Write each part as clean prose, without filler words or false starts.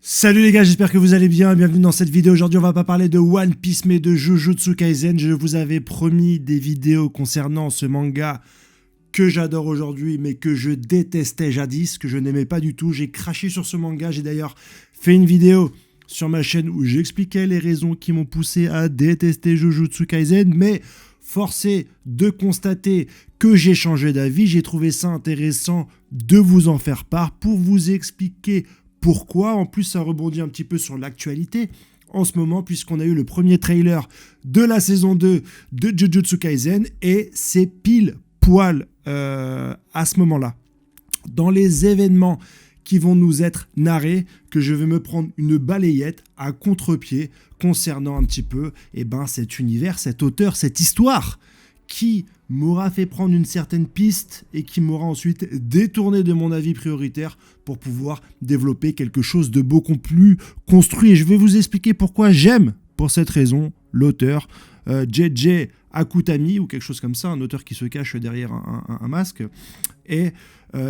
Salut les gars, j'espère que vous allez bien, bienvenue dans cette vidéo. Aujourd'hui on va pas parler de One Piece mais de Jujutsu Kaisen. Je vous avais promis des vidéos concernant ce manga que j'adore aujourd'hui mais que je détestais jadis, que je n'aimais pas du tout. J'ai craché sur ce manga, j'ai d'ailleurs fait une vidéo sur ma chaîne où j'expliquais les raisons qui m'ont poussé à détester Jujutsu Kaisen, mais forcé de constater que j'ai changé d'avis. J'ai trouvé ça intéressant de vous en faire part pour vous expliquer pourquoi. En plus, ça rebondit un petit peu sur l'actualité en ce moment, puisqu'on a eu le premier trailer de la saison 2 de Jujutsu Kaisen, et c'est pile poil à ce moment-là, dans les événements qui vont nous être narrés, que je vais me prendre une balayette à contre-pied concernant un petit peu cet univers, cet auteur, cette histoire qui m'aura fait prendre une certaine piste et qui m'aura ensuite détourné de mon avis prioritaire pour pouvoir développer quelque chose de beaucoup plus construit. Et je vais vous expliquer pourquoi j'aime, pour cette raison, l'auteur JJ Akutami, ou quelque chose comme ça, un auteur qui se cache derrière un masque. Et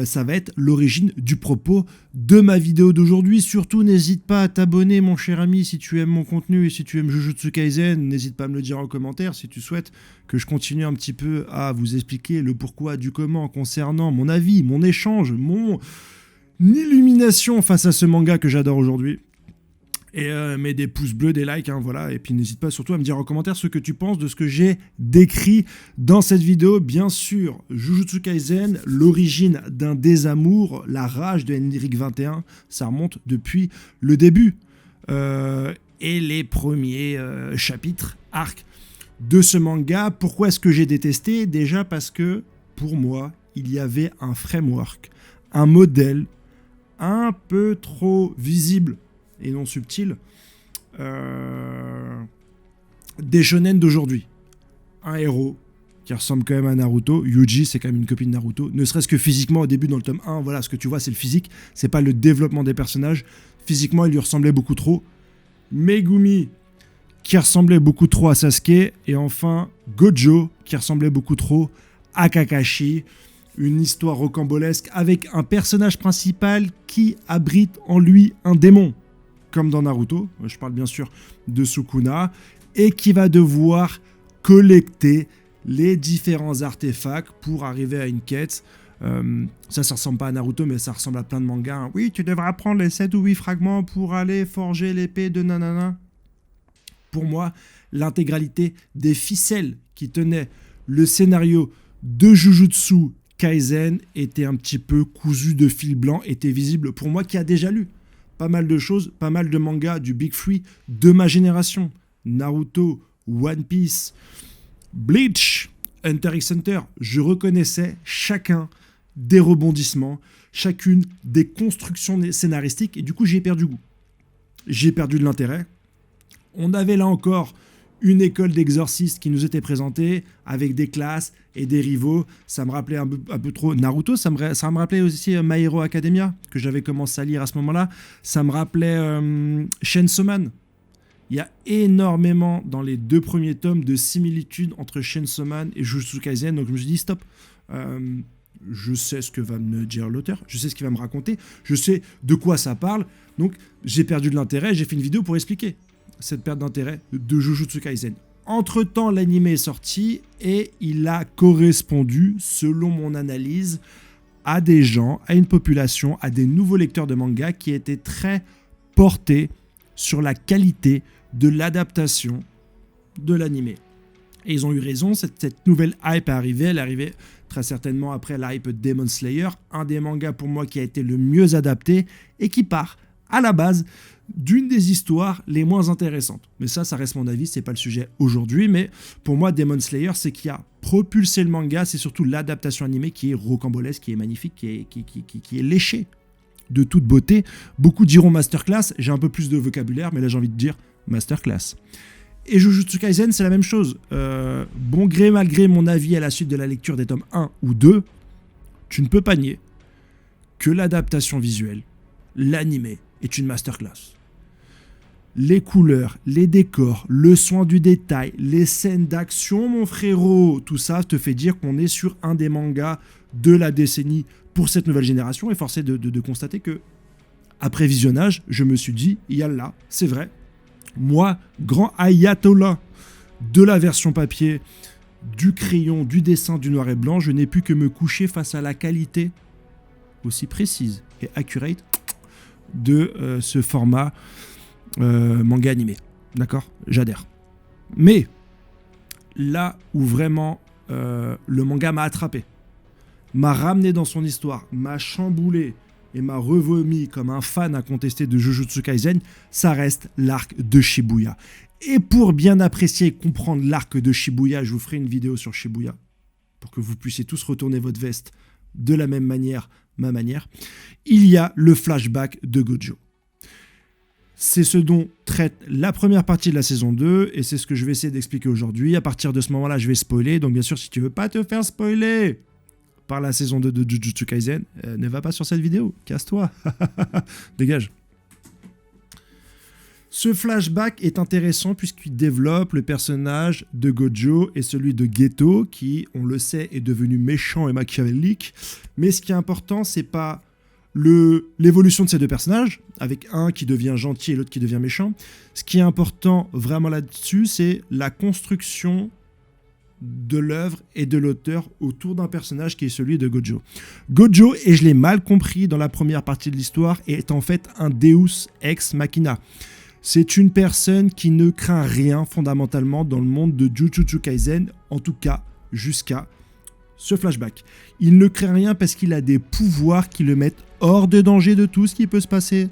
ça va être l'origine du propos de ma vidéo d'aujourd'hui. Surtout, n'hésite pas à t'abonner, mon cher ami, si tu aimes mon contenu et si tu aimes Jujutsu Kaisen. N'hésite pas à me le dire en commentaire si tu souhaites que je continue un petit peu à vous expliquer le pourquoi du comment concernant mon avis, mon échange, mon illumination face à ce manga que j'adore aujourd'hui. Et mets des pouces bleus, des likes, voilà. Et puis n'hésite pas surtout à me dire en commentaire ce que tu penses de ce que j'ai décrit dans cette vidéo. Bien sûr, Jujutsu Kaisen, l'origine d'un désamour, la rage de Henrik 21, ça remonte depuis le début. Et les premiers chapitres, arcs de ce manga. Pourquoi est-ce que j'ai détesté ? Déjà parce que, pour moi, il y avait un framework, un modèle un peu trop visible et non subtil des shonen d'aujourd'hui. Un héros qui ressemble quand même à Naruto. Yuji, c'est quand même une copine de Naruto. Ne serait-ce que physiquement, au début, dans le tome 1, voilà, ce que tu vois, c'est le physique. C'est pas le développement des personnages. Physiquement, il lui ressemblait beaucoup trop. Megumi, qui ressemblait beaucoup trop à Sasuke. Et enfin, Gojo, qui ressemblait beaucoup trop à Kakashi. Une histoire rocambolesque avec un personnage principal qui abrite en lui un démon, comme dans Naruto, je parle bien sûr de Sukuna, et qui va devoir collecter les différents artefacts pour arriver à une quête. Ça ressemble pas à Naruto, mais ça ressemble à plein de mangas. Oui, tu devras prendre les 7 ou 8 fragments pour aller forger l'épée de nanana. Pour moi, l'intégralité des ficelles qui tenaient le scénario de Jujutsu Kaisen était un petit peu cousu de fil blanc, était visible pour moi qui a déjà lu pas mal de choses, pas mal de mangas du Big Three de ma génération. Naruto, One Piece, Bleach, Hunter x Hunter. Je reconnaissais chacun des rebondissements, chacune des constructions scénaristiques, et du coup j'ai perdu goût. J'ai perdu de l'intérêt. On avait là encore une école d'exorcistes qui nous était présentée avec des classes et des rivaux. Ça me rappelait un peu trop Naruto, ça me rappelait aussi My Hero Academia, que j'avais commencé à lire à ce moment-là. Ça me rappelait Chainsaw Man. Il y a énormément, dans les 2 premiers tomes, de similitudes entre Chainsaw Man et Jujutsu Kaisen. Donc je me suis dit, stop. Je sais ce que va me dire l'auteur, je sais ce qu'il va me raconter, je sais de quoi ça parle. Donc j'ai perdu de l'intérêt, j'ai fait une vidéo pour expliquer cette perte d'intérêt de Jujutsu Kaisen. Entre-temps, l'anime est sorti et il a correspondu, selon mon analyse, à des gens, à une population, à des nouveaux lecteurs de manga qui étaient très portés sur la qualité de l'adaptation de l'anime. Et ils ont eu raison, cette nouvelle hype est arrivée, elle est arrivée très certainement après la hype Demon Slayer, un des mangas pour moi qui a été le mieux adapté et qui part à la base d'une des histoires les moins intéressantes. Mais ça reste mon avis, c'est pas le sujet aujourd'hui, mais pour moi, Demon Slayer, c'est qui a propulsé le manga, c'est surtout l'adaptation animée qui est rocambolesque, qui est magnifique, qui est léchée de toute beauté. Beaucoup diront masterclass, j'ai un peu plus de vocabulaire, mais là j'ai envie de dire masterclass. Et Jujutsu Kaisen, c'est la même chose. Bon gré, malgré mon avis à la suite de la lecture des tomes 1 ou 2, tu ne peux pas nier que l'adaptation visuelle, l'animé, est une masterclass. Les couleurs, les décors, le soin du détail, les scènes d'action, mon frérot, tout ça te fait dire qu'on est sur un des mangas de la décennie pour cette nouvelle génération, et force est de constater que Après visionnage, je me suis dit, yallah, c'est vrai. Moi, grand ayatollah de la version papier, du crayon, du dessin, du noir et blanc, je n'ai pu que me coucher face à la qualité aussi précise et accurate de ce format manga animé. D'accord ? J'adhère. Mais là où vraiment le manga m'a attrapé, m'a ramené dans son histoire, m'a chamboulé et m'a revomi comme un fan incontesté de Jujutsu Kaisen, ça reste l'arc de Shibuya. Et pour bien apprécier et comprendre l'arc de Shibuya, je vous ferai une vidéo sur Shibuya pour que vous puissiez tous retourner votre veste de la même manière, ma manière. Il y a le flashback de Gojo. C'est ce dont traite la première partie de la saison 2 et c'est ce que je vais essayer d'expliquer aujourd'hui. À partir de ce moment-là, je vais spoiler. Donc bien sûr, si tu veux pas te faire spoiler par la saison 2 de Jujutsu Kaisen, ne va pas sur cette vidéo. Casse-toi. Dégage. Ce flashback est intéressant puisqu'il développe le personnage de Gojo et celui de Geto qui, on le sait, est devenu méchant et machiavélique. Mais ce qui est important, c'est pas l'évolution de ces deux personnages, avec un qui devient gentil et l'autre qui devient méchant. Ce qui est important vraiment là-dessus, c'est la construction de l'œuvre et de l'auteur autour d'un personnage qui est celui de Gojo. Gojo, et je l'ai mal compris dans la première partie de l'histoire, est en fait un Deus ex machina. C'est une personne qui ne craint rien fondamentalement dans le monde de Jujutsu Kaisen, en tout cas jusqu'à ce flashback. Il ne craint rien parce qu'il a des pouvoirs qui le mettent hors de danger de tout ce qui peut se passer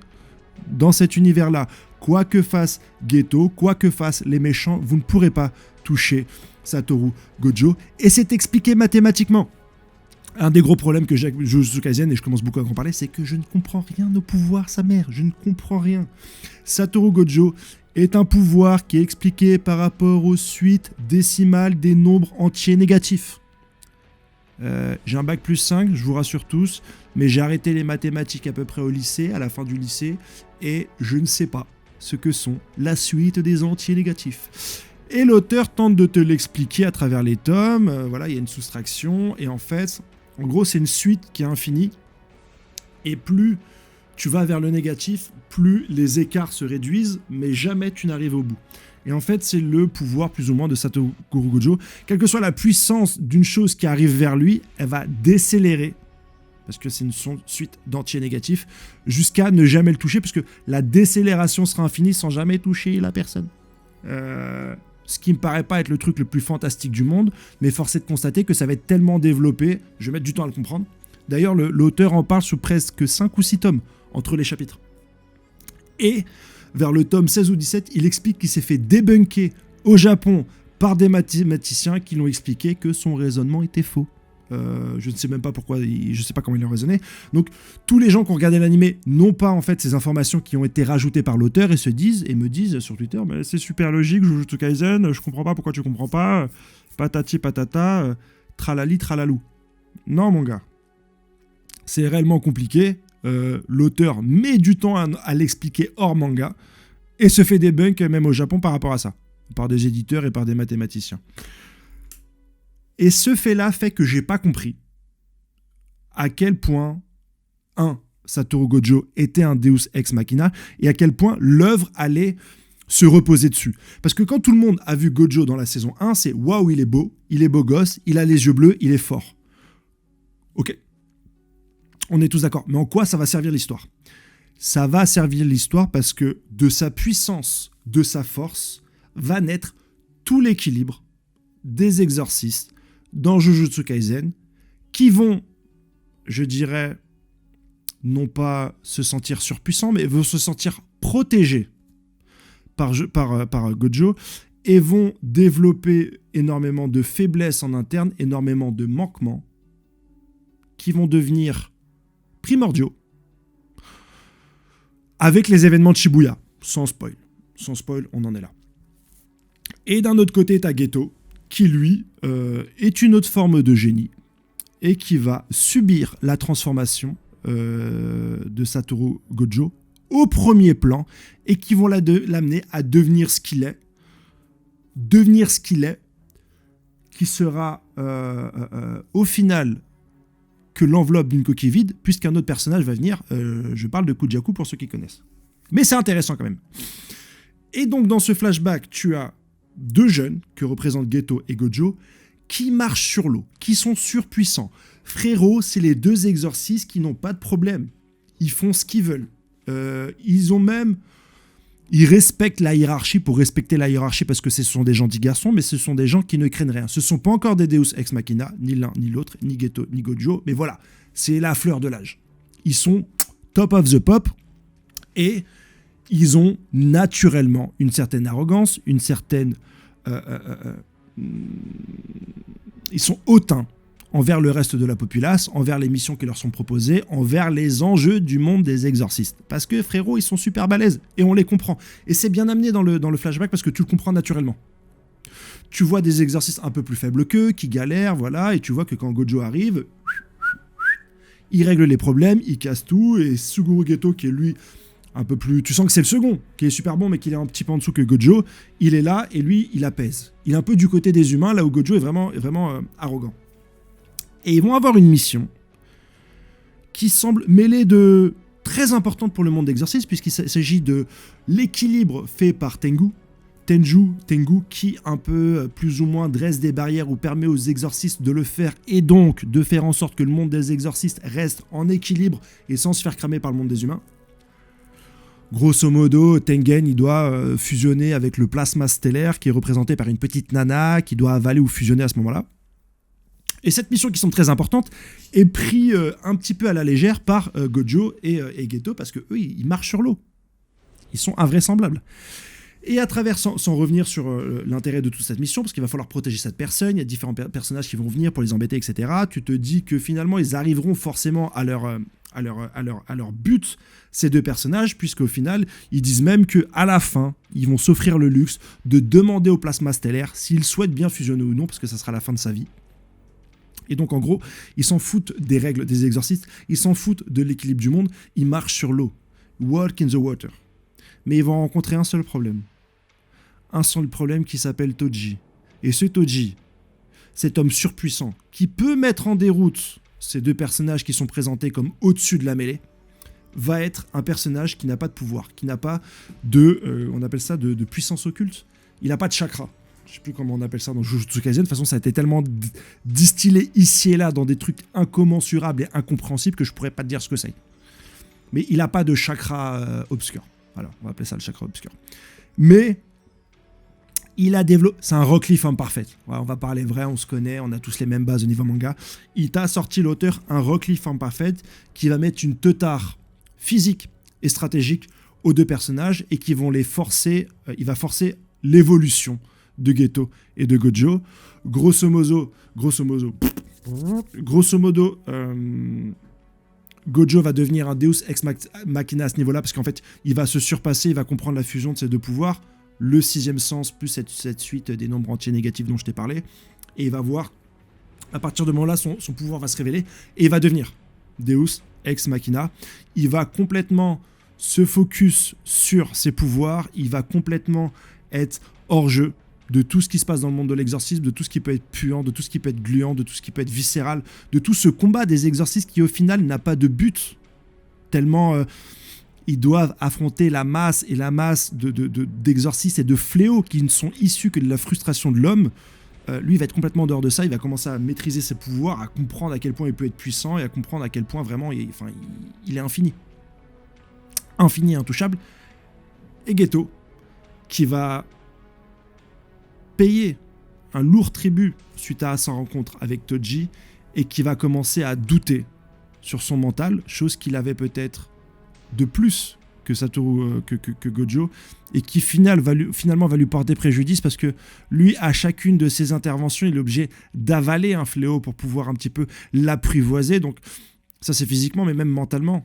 dans cet univers-là. Quoi que fasse Geto, quoi que fassent les méchants, vous ne pourrez pas toucher Satoru Gojo. Et c'est expliqué mathématiquement. Un des gros problèmes que j'ai avec Jujutsu Kaisen, et je commence beaucoup à en parler, c'est que je ne comprends rien au pouvoir, sa mère. Je ne comprends rien. Satoru Gojo est un pouvoir qui est expliqué par rapport aux suites décimales des nombres entiers négatifs. J'ai un bac plus 5, je vous rassure tous, mais j'ai arrêté les mathématiques à peu près au lycée, à la fin du lycée, et je ne sais pas ce que sont la suite des entiers négatifs. Et l'auteur tente de te l'expliquer à travers les tomes, voilà, il y a une soustraction, et en fait, en gros, c'est une suite qui est infinie, et plus tu vas vers le négatif, plus les écarts se réduisent, mais jamais tu n'arrives au bout. Et en fait, c'est le pouvoir plus ou moins de Satoru Gojo. Quelle que soit la puissance d'une chose qui arrive vers lui, elle va décélérer, parce que c'est une suite d'entiers négatifs, jusqu'à ne jamais le toucher, puisque la décélération sera infinie sans jamais toucher la personne. Ce qui me paraît pas être le truc le plus fantastique du monde, mais force est de constater que ça va être tellement développé, je vais mettre du temps à le comprendre. D'ailleurs, l'auteur en parle sous presque 5 ou 6 tomes, entre les chapitres. Et vers le tome 16 ou 17, il explique qu'il s'est fait débunker au Japon par des mathématiciens qui l'ont expliqué que son raisonnement était faux. Je ne sais même pas pourquoi, je ne sais pas comment il a raisonné. Donc, tous les gens qui ont regardé l'animé n'ont pas en fait ces informations qui ont été rajoutées par l'auteur et me disent sur Twitter, bah, c'est super logique, Jujutsu Kaisen, je comprends pas pourquoi tu comprends pas, patati patata, tralali tralalou. Non mon gars, c'est réellement compliqué. L'auteur met du temps à l'expliquer hors manga et se fait débunk même au Japon par rapport à ça, par des éditeurs et par des mathématiciens. Et ce fait-là fait que j'ai pas compris à quel point, Satoru Gojo était un Deus Ex Machina et à quel point l'œuvre allait se reposer dessus. Parce que quand tout le monde a vu Gojo dans la saison 1, c'est waouh, il est beau gosse, il a les yeux bleus, il est fort. Ok. On est tous d'accord. Mais en quoi ça va servir l'histoire ? Ça va servir l'histoire parce que de sa puissance, de sa force, va naître tout l'équilibre des exorcistes dans Jujutsu Kaisen qui vont, je dirais, non pas se sentir surpuissants, mais vont se sentir protégés par Gojo et vont développer énormément de faiblesses en interne, énormément de manquements qui vont devenir primordiaux avec les événements de Shibuya, sans spoil, on en est là. Et d'un autre côté, t'as Geto, qui lui est une autre forme de génie et qui va subir la transformation de Satoru Gojo au premier plan et qui vont l'amener à devenir ce qu'il est, qui sera au final que l'enveloppe d'une coquille vide, puisqu'un autre personnage va venir. Je parle de Kujaku pour ceux qui connaissent. Mais c'est intéressant quand même. Et donc dans ce flashback, tu as deux jeunes, que représentent Geto et Gojo, qui marchent sur l'eau, qui sont surpuissants. Frérot, c'est les deux exorcistes qui n'ont pas de problème. Ils font ce qu'ils veulent. Ils respectent la hiérarchie pour respecter la hiérarchie parce que ce sont des gentils garçons, mais ce sont des gens qui ne craignent rien. Ce ne sont pas encore des Deus Ex Machina, ni l'un ni l'autre, ni Geto ni Gojo, mais voilà, c'est la fleur de l'âge. Ils sont top of the pop et ils ont naturellement une certaine arrogance, une certaine... ils sont hautains envers le reste de la populace, envers les missions qui leur sont proposées, envers les enjeux du monde des exorcistes. Parce que frérot, ils sont super balèzes, et on les comprend. Et c'est bien amené dans le flashback parce que tu le comprends naturellement. Tu vois des exorcistes un peu plus faibles qu'eux, qui galèrent, voilà, et tu vois que quand Gojo arrive, il règle les problèmes, il casse tout, et Suguru Geto, qui est lui un peu plus... Tu sens que c'est le second, qui est super bon, mais qui est un petit peu en dessous que Gojo, il est là, et lui, il apaise. Il est un peu du côté des humains, là où Gojo est vraiment arrogant. Et ils vont avoir une mission qui semble mêlée de très importante pour le monde d'exorcisme, puisqu'il s'agit de l'équilibre fait par Tengu, qui un peu plus ou moins dresse des barrières ou permet aux exorcistes de le faire, et donc de faire en sorte que le monde des exorcistes reste en équilibre et sans se faire cramer par le monde des humains. Grosso modo, Tengen, il doit fusionner avec le plasma stellaire qui est représenté par une petite nana qui doit avaler ou fusionner à ce moment-là. Et cette mission qui semble très importante est prise un petit peu à la légère par Gojo et Geto parce que eux, ils marchent sur l'eau. Ils sont invraisemblables. Et à travers, sans revenir sur l'intérêt de toute cette mission, parce qu'il va falloir protéger cette personne, il y a différents personnages qui vont venir pour les embêter, etc. Tu te dis que finalement, ils arriveront forcément à leur but, ces deux personnages, puisqu'au final, ils disent même qu'à la fin, ils vont s'offrir le luxe de demander au plasma stellaire s'ils souhaitent bien fusionner ou non, parce que ça sera la fin de sa vie. Et donc, en gros, ils s'en foutent des règles des exorcistes, ils s'en foutent de l'équilibre du monde, ils marchent sur l'eau. Walk in the water. Mais ils vont rencontrer un seul problème. Un seul problème qui s'appelle Toji. Et ce Toji, cet homme surpuissant, qui peut mettre en déroute ces deux personnages qui sont présentés comme au-dessus de la mêlée, va être un personnage qui n'a pas de pouvoir, qui n'a pas on appelle ça de puissance occulte. Il n'a pas de chakra. Je sais plus comment on appelle ça dans Jujutsu Kaisen. De toute façon, ça a été tellement distillé ici et là dans des trucs incommensurables et incompréhensibles que je pourrais pas te dire ce que c'est. Mais il n'a pas de chakra obscur. Voilà, on va appeler ça le chakra obscur. Mais il a développé... C'est un Rock Lee femme parfaite. Ouais, on va parler vrai, on se connaît, on a tous les mêmes bases au niveau manga. Il t'a sorti, l'auteur, un Rock Lee femme parfaite qui va mettre une teutare physique et stratégique aux deux personnages et qui vont les forcer... il va forcer l'évolution de Geto et de Gojo. Grosso modo, Gojo va devenir un Deus Ex Machina à ce niveau-là, parce qu'en fait, il va se surpasser, il va comprendre la fusion de ces deux pouvoirs, le sixième sens, plus cette suite des nombres entiers négatifs dont je t'ai parlé, et il va voir, à partir de ce moment-là, son pouvoir va se révéler, et il va devenir Deus Ex Machina. Il va complètement se focus sur ses pouvoirs, il va complètement être hors jeu de tout ce qui se passe dans le monde de l'exorcisme, de tout ce qui peut être puant, de tout ce qui peut être gluant, de tout ce qui peut être viscéral, de tout ce combat des exorcistes qui au final n'a pas de but, tellement ils doivent affronter la masse d'exorcistes et de fléaux qui ne sont issus que de la frustration de l'homme. Lui, il va être complètement dehors de ça, il va commencer à maîtriser ses pouvoirs, à comprendre à quel point il peut être puissant et à comprendre à quel point vraiment il est infini. Infini et intouchable. Et Geto, qui va payer un lourd tribut suite à sa rencontre avec Toji et qui va commencer à douter sur son mental, chose qu'il avait peut-être de plus que Satoru, que Gojo, et qui finalement va lui porter préjudice parce que lui, à chacune de ses interventions, il est obligé d'avaler un fléau pour pouvoir un petit peu l'apprivoiser. Donc ça c'est physiquement, mais même mentalement.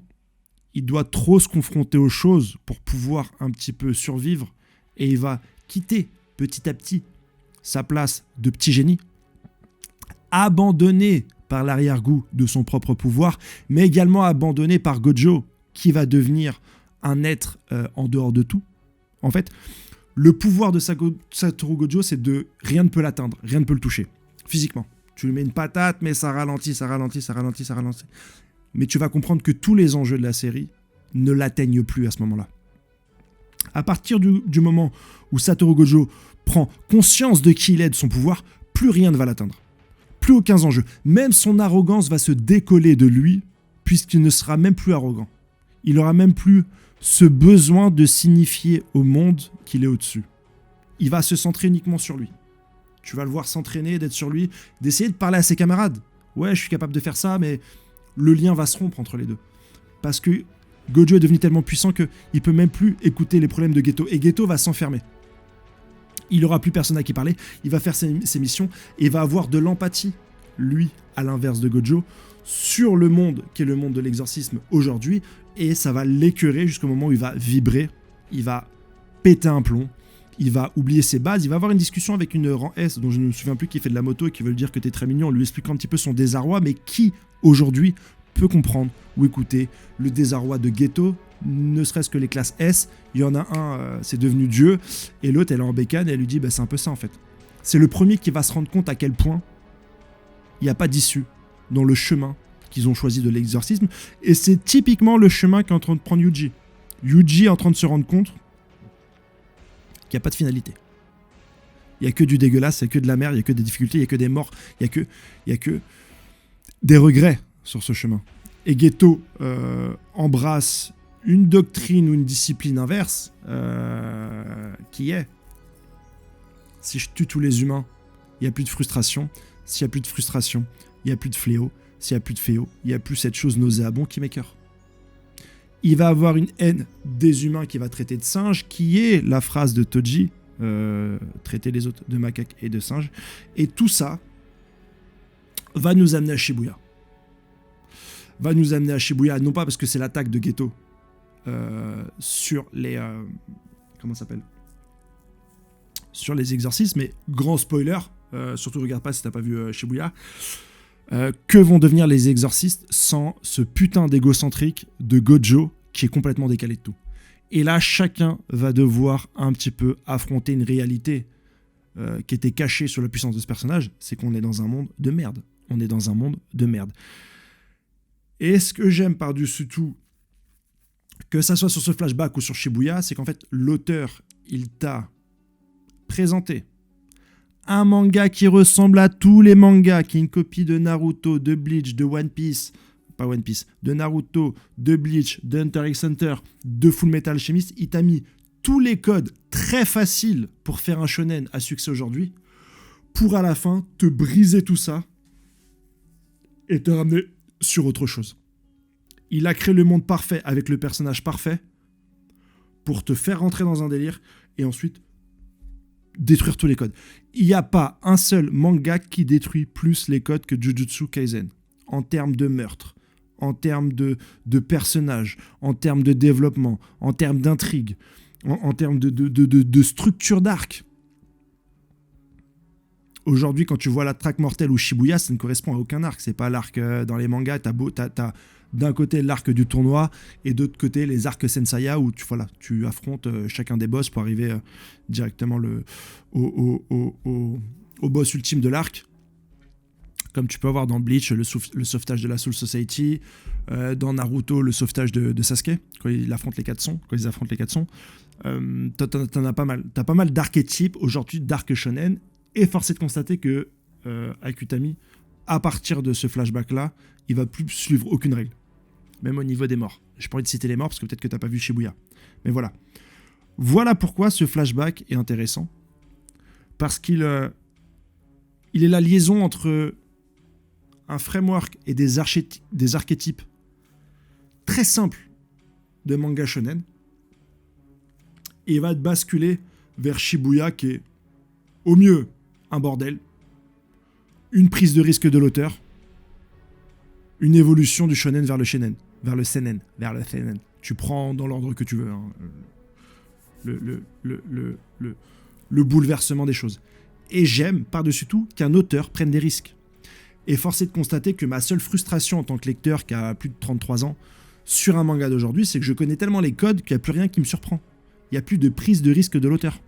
Il doit trop se confronter aux choses pour pouvoir un petit peu survivre et il va quitter petit à petit sa place de petit génie, abandonné par l'arrière-goût de son propre pouvoir, mais également abandonné par Gojo, qui va devenir un être en dehors de tout. En fait, le pouvoir de Satoru Gojo, c'est de rien ne peut l'atteindre, rien ne peut le toucher, physiquement. Tu lui mets une patate, mais ça ralentit, ça ralentit, ça ralentit, ça ralentit. Mais tu vas comprendre que tous les enjeux de la série ne l'atteignent plus à ce moment-là. À partir du moment où Satoru Gojo prend conscience de qui il est, de son pouvoir, plus rien ne va l'atteindre. Plus aucun enjeu. Même son arrogance va se décoller de lui, puisqu'il ne sera même plus arrogant. Il n'aura même plus ce besoin de signifier au monde qu'il est au-dessus. Il va se centrer uniquement sur lui. Tu vas le voir s'entraîner, d'être sur lui, d'essayer de parler à ses camarades. Ouais, je suis capable de faire ça, mais le lien va se rompre entre les deux. Parce que Gojo est devenu tellement puissant qu'il ne peut même plus écouter les problèmes de Geto. Et Geto va s'enfermer. Il n'aura plus personne à qui parler. Il va faire ses missions et va avoir de l'empathie, lui, à l'inverse de Gojo, sur le monde qui est le monde de l'exorcisme aujourd'hui. Et ça va l'écœurer jusqu'au moment où il va vibrer. Il va péter un plomb. Il va oublier ses bases, il va avoir une discussion avec une rang S, dont je ne me souviens plus, qui fait de la moto et qui veut lui dire que t'es très mignon, en lui expliquant un petit peu son désarroi, mais qui, aujourd'hui, peut comprendre ou écouter le désarroi de Geto, ne serait-ce que les classes S. Il y en a un, c'est devenu Dieu, et l'autre, elle est en bécane, et elle lui dit, bah, c'est un peu ça, en fait. C'est le premier qui va se rendre compte à quel point il n'y a pas d'issue dans le chemin qu'ils ont choisi de l'exorcisme, et c'est typiquement le chemin qu'est en train de prendre Yuji. Yuji est en train de se rendre compte qu'il n'y a pas de finalité. Il n'y a que du dégueulasse, il n'y a que de la merde, il n'y a que des difficultés, il n'y a que des morts, il n'y a que des regrets sur ce chemin. Et Geto embrasse une doctrine ou une discipline inverse qui est: si je tue tous les humains, il n'y a plus de frustration. S'il n'y a plus de frustration, il n'y a plus de fléau. S'il n'y a plus de fléau, il n'y a plus cette chose nauséabonde qui m'écœure. Il va avoir une haine des humains qui va traiter de singes, qui est la phrase de Toji, traiter les autres de macaques et de singes. Et tout ça va nous amener à Shibuya. Va nous amener à Shibuya, non pas parce que c'est l'attaque de Geto sur les... comment ça s'appelle ? Sur les exorcismes, mais grand spoiler, surtout regarde pas si t'as pas vu Shibuya, que vont devenir les exorcistes sans ce putain d'égocentrique de Gojo qui est complètement décalé de tout. Et là, chacun va devoir un petit peu affronter une réalité qui était cachée sur la puissance de ce personnage, c'est qu'on est dans un monde de merde. On est dans un monde de merde. Et ce que j'aime par-dessus tout, que ça soit sur ce flashback ou sur Shibuya, c'est qu'en fait, l'auteur, il t'a présenté un manga qui ressemble à tous les mangas, qui est une copie de Naruto, de Bleach, de One Piece, pas One Piece, de Naruto, de Bleach, de Hunter x Hunter, de Full Metal Alchemist. Il t'a mis tous les codes très faciles pour faire un shonen à succès aujourd'hui, pour à la fin te briser tout ça et te ramener sur autre chose. Il a créé le monde parfait avec le personnage parfait pour te faire rentrer dans un délire et ensuite détruire tous les codes. Il n'y a pas un seul manga qui détruit plus les codes que Jujutsu Kaisen. En termes de meurtre, en termes de personnages, en termes de développement, en termes d'intrigue, en termes de structure d'arc. Aujourd'hui, quand tu vois la traque mortelle ou Shibuya, ça ne correspond à aucun arc. C'est pas l'arc dans les mangas. T'as d'un côté l'arc du tournoi et d'autre côté les arcs Senseiya où tu affrontes chacun des boss pour arriver directement au boss ultime de l'arc. Comme tu peux avoir dans Bleach le sauvetage de la Soul Society, dans Naruto le sauvetage de Sasuke quand il affronte les 4 sons, t'en as pas mal. T'as pas mal d'archétypes aujourd'hui, d'arc shonen, et force est de constater que Akutami, à partir de ce flashback-là, il va plus suivre aucune règle. Même au niveau des morts. J'ai pas envie de citer les morts parce que peut-être que t'as pas vu Shibuya. Mais voilà. Voilà pourquoi ce flashback est intéressant. Parce qu'il est la liaison entre un framework et des archétypes très simples de manga shonen. Et il va basculer vers Shibuya qui est, au mieux, un bordel. Une prise de risque de l'auteur. Une évolution du shonen vers le seinen. Tu prends dans l'ordre que tu veux. Hein. Le bouleversement des choses. Et j'aime, par-dessus tout, qu'un auteur prenne des risques. Et force est de constater que ma seule frustration en tant que lecteur qui a plus de 33 ans sur un manga d'aujourd'hui, c'est que je connais tellement les codes qu'il n'y a plus rien qui me surprend. Il n'y a plus de prise de risque de l'auteur.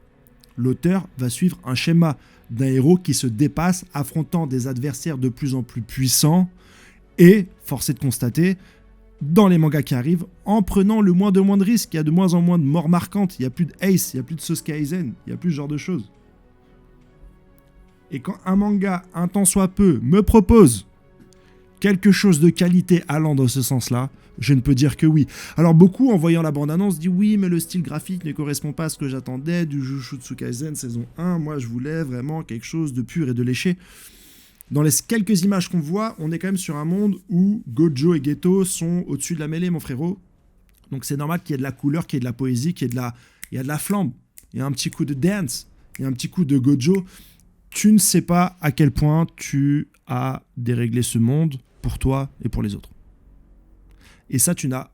l'auteur va suivre un schéma d'un héros qui se dépasse, affrontant des adversaires de plus en plus puissants, et, force est de constater, dans les mangas qui arrivent, en prenant le moins de risques. Il y a de moins en moins de morts marquantes, il n'y a plus de Ace, il n'y a plus de Sasuke Aizen, il n'y a plus ce genre de choses. Et quand un manga, un tant soit peu, me propose quelque chose de qualité allant dans ce sens-là, je ne peux dire que oui. Alors beaucoup, en voyant la bande-annonce, disent oui, mais le style graphique ne correspond pas à ce que j'attendais du Jujutsu Kaisen saison 1. Moi, je voulais vraiment quelque chose de pur et de léché. Dans les quelques images qu'on voit, on est quand même sur un monde où Gojo et Geto sont au-dessus de la mêlée, mon frérot. Donc c'est normal qu'il y ait de la couleur, qu'il y ait de la poésie, qu'il y ait de la flamme. Il y a un petit coup de dance, il y a un petit coup de Gojo. Tu ne sais pas à quel point tu as déréglé ce monde pour toi et pour les autres. Et ça, tu n'as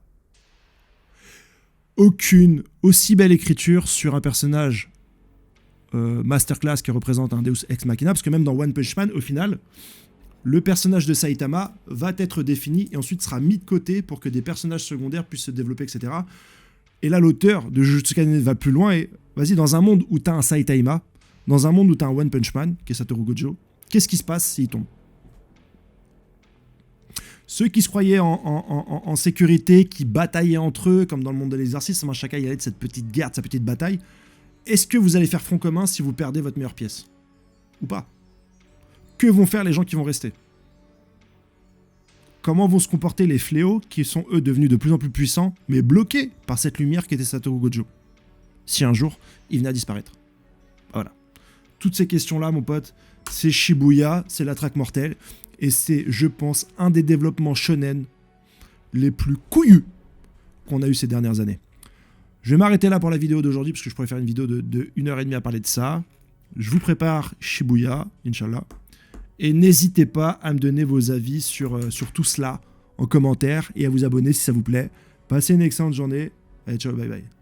aucune aussi belle écriture sur un personnage masterclass qui représente un Deus Ex Machina, parce que même dans One Punch Man, au final, le personnage de Saitama va être défini et ensuite sera mis de côté pour que des personnages secondaires puissent se développer, etc. Et là, l'auteur de Jujutsu Kaisen va plus loin et, vas-y, dans un monde où tu as un Saitama, dans un monde où tu as un One Punch Man, qui est Satoru Gojo, qu'est-ce qui se passe s'il tombe ? Ceux qui se croyaient en sécurité, qui bataillaient entre eux, comme dans le monde de l'exercice, chacun y allait de cette petite guerre, de sa petite bataille. Est-ce que vous allez faire front commun si vous perdez votre meilleure pièce ? Ou pas ? Que vont faire les gens qui vont rester ? Comment vont se comporter les fléaux qui sont eux devenus de plus en plus puissants, mais bloqués par cette lumière qui était Satoru Gojo ? Si un jour, il venait à disparaître. Voilà. Toutes ces questions-là, mon pote, c'est Shibuya, c'est la traque mortelle, et c'est, je pense, un des développements shonen les plus couillus qu'on a eu ces dernières années. Je vais m'arrêter là pour la vidéo d'aujourd'hui, parce que je pourrais faire une vidéo de 1h30 à parler de ça. Je vous prépare Shibuya, Inch'Allah. Et n'hésitez pas à me donner vos avis sur tout cela en commentaire et à vous abonner si ça vous plaît. Passez une excellente journée. Allez, ciao, bye bye.